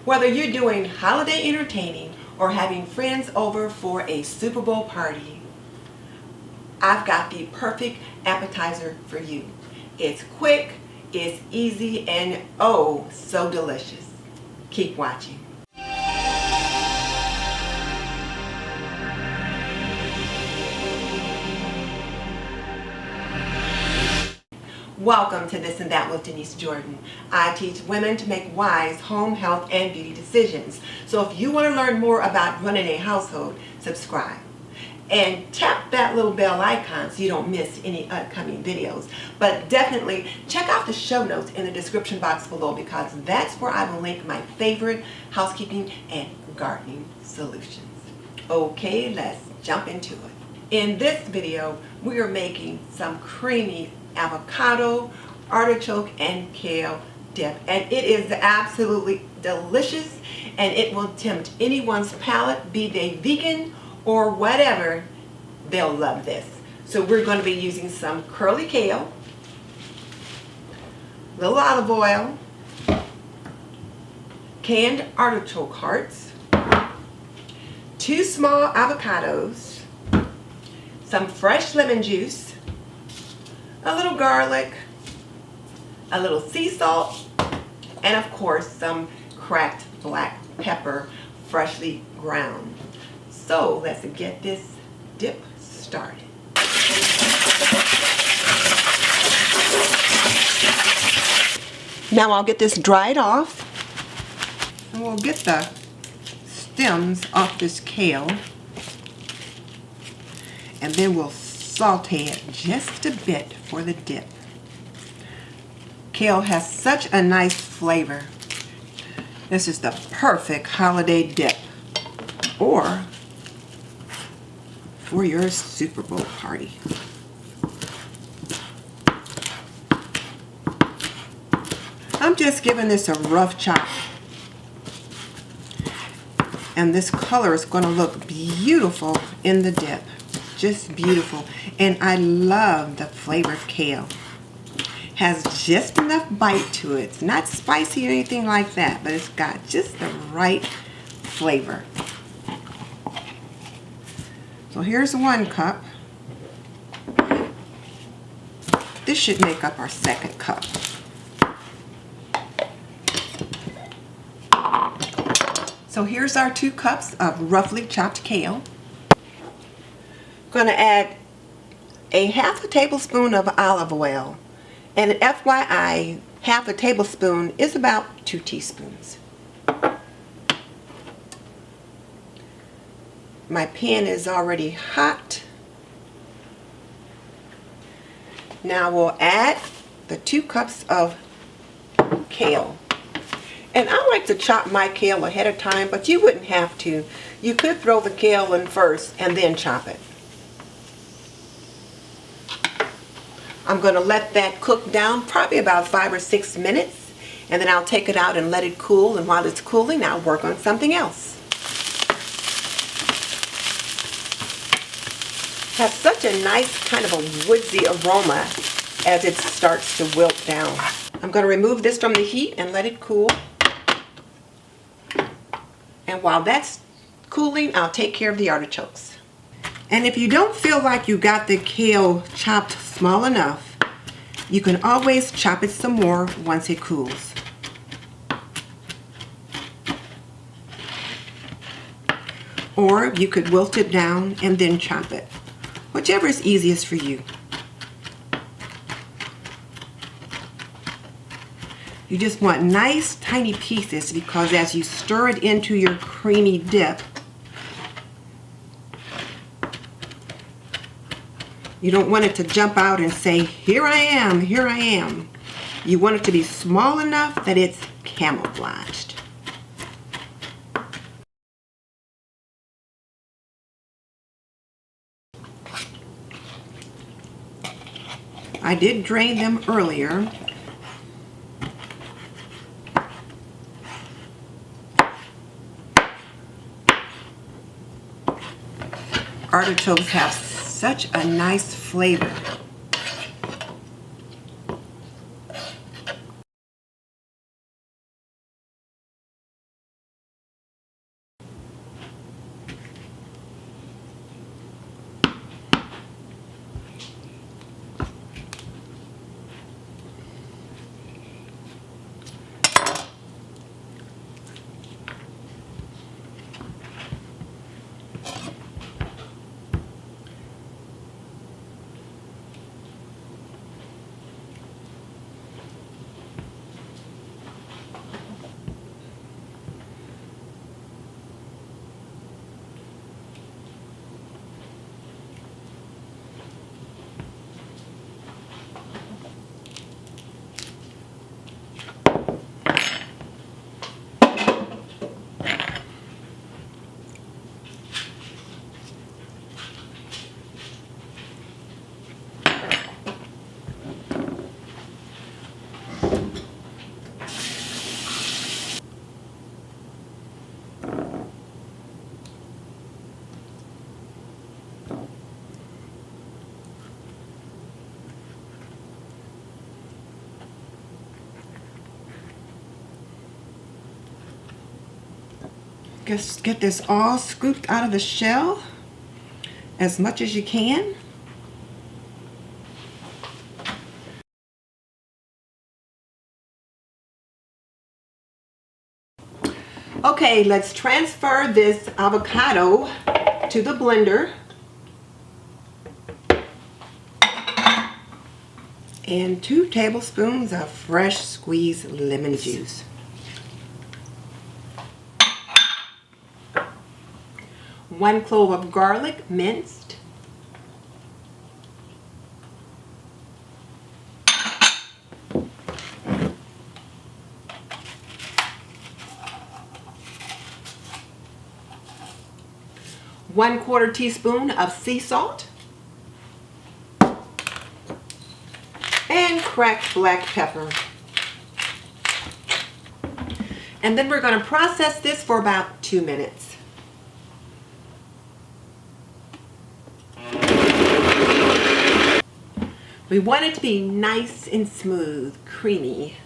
Whether you're doing holiday entertaining or having friends over for a Super Bowl party, I've got the perfect appetizer for you. It's quick, it's easy, and oh, so delicious. Keep watching. Welcome to This and That with Denise Jordan. I teach women to make wise home health and beauty decisions. So if you want to learn more about running a household, subscribe. And tap that little bell icon so you don't miss any upcoming videos. But definitely check out the show notes in the description box below, because that's where I will link my favorite housekeeping and gardening solutions. Okay, let's jump into it. In this video, we are making some creamy avocado, artichoke, and kale dip. And it is absolutely delicious, and it will tempt anyone's palate, be they vegan or whatever. They'll love this. So we're going to be using some curly kale, little olive oil, canned artichoke hearts, 2 small avocados, some fresh lemon juice, a little garlic, a little sea salt, and of course some cracked black pepper, freshly ground. So let's get this dip started. Now I'll get this dried off, and we'll get the stems off this kale, and then we'll saute it just a bit for the dip. Kale has such a nice flavor. This is the perfect holiday dip, or for your Super Bowl party. I'm just giving this a rough chop, and this color is going to look beautiful in the dip. Just beautiful. And I love the flavor of kale. Has just enough bite to it. It's not spicy or anything like that, but it's got just the right flavor. So here's 1 cup. This should make up our 2nd cup. So here's our 2 cups of roughly chopped kale. Going to add a half a tablespoon of olive oil, and FYI, half a tablespoon is about 2 teaspoons. My pan is already hot. Now we'll add the 2 cups of kale. And I like to chop my kale ahead of time, but you wouldn't have to. You could throw the kale in first and then chop it. I'm going to let that cook down probably about 5 or 6 minutes, and then I'll take it out and let it cool, and while it's cooling I'll work on something else. Has such a nice kind of a woodsy aroma as it starts to wilt down. I'm going to remove this from the heat and let it cool. And while that's cooling, I'll take care of the artichokes. And if you don't feel like you got the kale chopped small enough, you can always chop it some more once it cools. Or you could wilt it down and then chop it. Whichever is easiest for you. You just want nice tiny pieces, because as you stir it into your creamy dip, you don't want it to jump out and say, "Here I am, here I am." You want it to be small enough that it's camouflaged. I did drain them earlier. Artichokes have such a nice flavor. Just get this all scooped out of the shell as much as you can. Okay, let's transfer this avocado to the blender. And 2 tablespoons of fresh squeezed lemon juice. 1 clove of garlic, minced. 1/4 teaspoon of sea salt. And cracked black pepper. And then we're going to process this for about 2 minutes. We want it to be nice and smooth, creamy.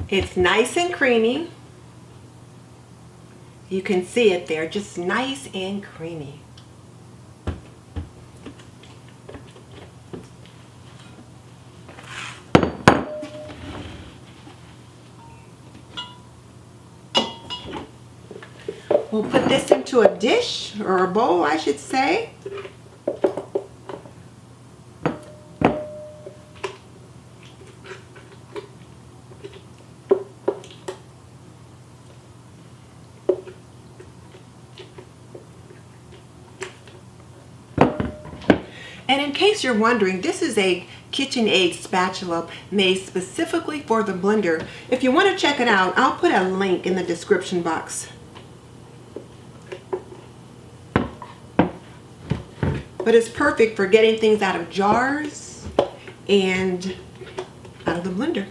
It's nice and creamy. You can see it there, just nice and creamy. We'll put this into a dish, or a bowl, I should say. And in case you're wondering, this is a KitchenAid spatula made specifically for the blender. If you want to check it out, I'll put a link in the description box. But it's perfect for getting things out of jars and out of the blender.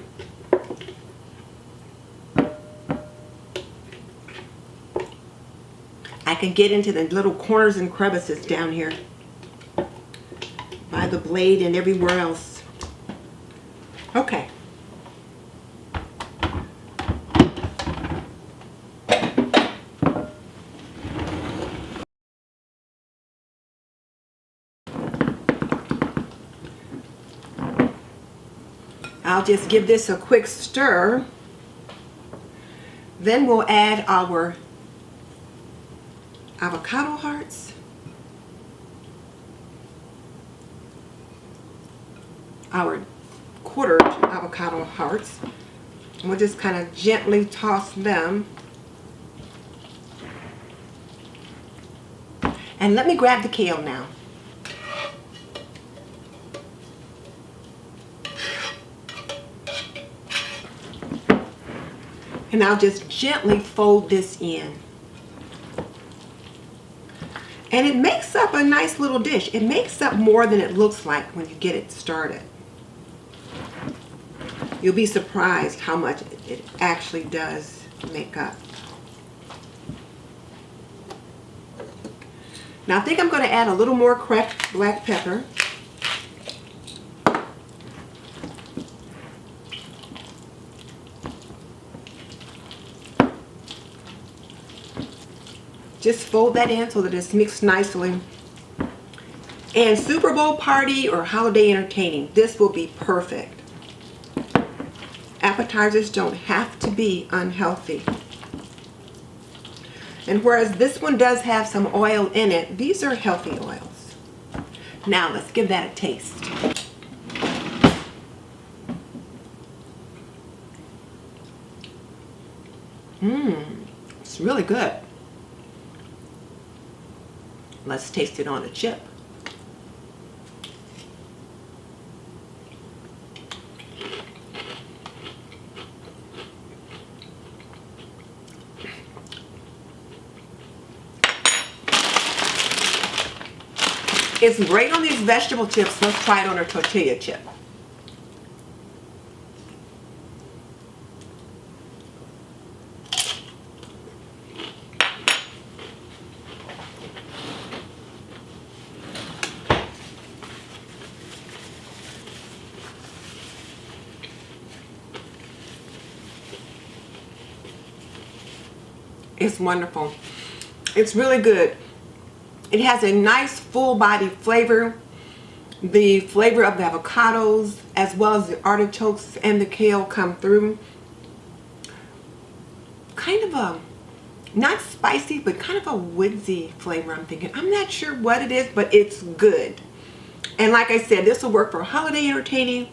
I can get into the little corners and crevices down here by the blade and everywhere else. Okay. I'll just give this a quick stir. Then we'll add our avocado hearts, our quartered avocado hearts, and we'll just kind of gently toss them. And let me grab the kale now. And I'll just gently fold this in. And it makes up a nice little dish. It makes up more than it looks like when you get it started. You'll be surprised how much it actually does make up. Now I think I'm going to add a little more cracked black pepper. Just fold that in so that it's mixed nicely. And Super Bowl party or holiday entertaining, this will be perfect. Appetizers don't have to be unhealthy. And whereas this one does have some oil in it, these are healthy oils. Now let's give that a taste. It's really good. Let's taste it on a chip. It's great on these vegetable chips. Let's try it on a tortilla chip. It's wonderful. It's really good. It has a nice full body flavor. The flavor of the avocados as well as the artichokes and the kale come through. Kind of a, not spicy, but kind of a woodsy flavor, I'm thinking. I'm not sure what it is, but it's good. And like I said, this will work for holiday entertaining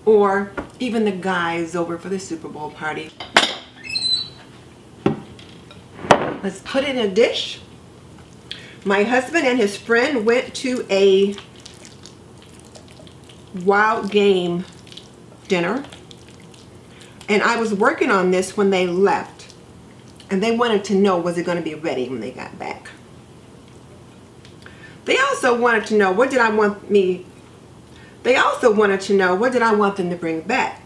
or even the guys over for the Super Bowl party. Let's put it in a dish. My husband and his friend went to a wild game dinner, and I was working on this when they left, and they wanted to know, was it going to be ready when they got back? They also wanted to know, what did I want them to bring back?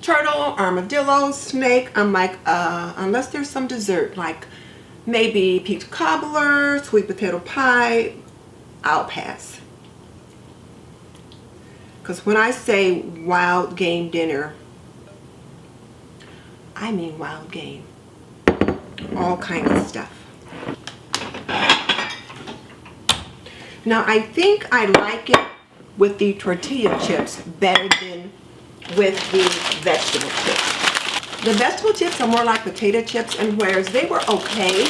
Turtle, armadillo, snake. I'm like, unless there's some dessert, like maybe peach cobbler, sweet potato pie, I'll pass. Because when I say wild game dinner, I mean wild game. All kinds of stuff. Now I think I like it with the tortilla chips better than with the vegetable chips. The vegetable chips are more like potato chips, and whereas they were okay,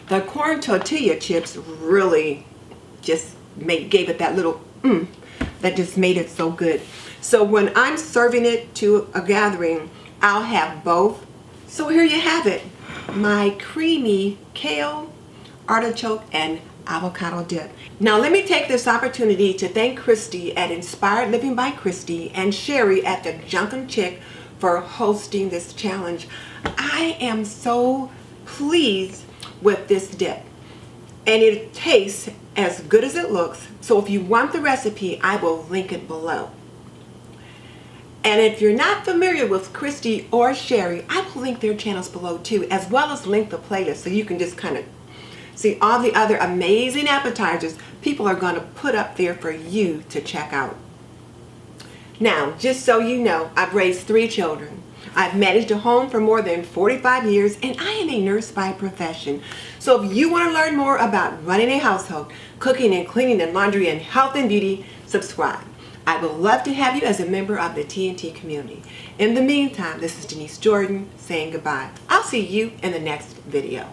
the corn tortilla chips really just gave it that little that just made it so good. So when I'm serving it to a gathering, I'll have both. So here you have it, my creamy kale, artichoke, and avocado dip. Now let me take this opportunity to thank Kristi at Inspired Living by Kristi and Sherry at the Junkin Chick for hosting this challenge. I am so pleased with this dip, and it tastes as good as it looks. So if you want the recipe, I will link it below. And if you're not familiar with Kristi or Sherry, I will link their channels below too, as well as link the playlist so you can just kind of see all the other amazing appetizers people are going to put up there for you to check out. Now, just so you know, I've raised 3 children. I've managed a home for more than 45 years, and I am a nurse by profession. So if you want to learn more about running a household, cooking and cleaning and laundry and health and beauty, subscribe. I would love to have you as a member of the TNT community. In the meantime, this is Denise Jordan saying goodbye. I'll see you in the next video.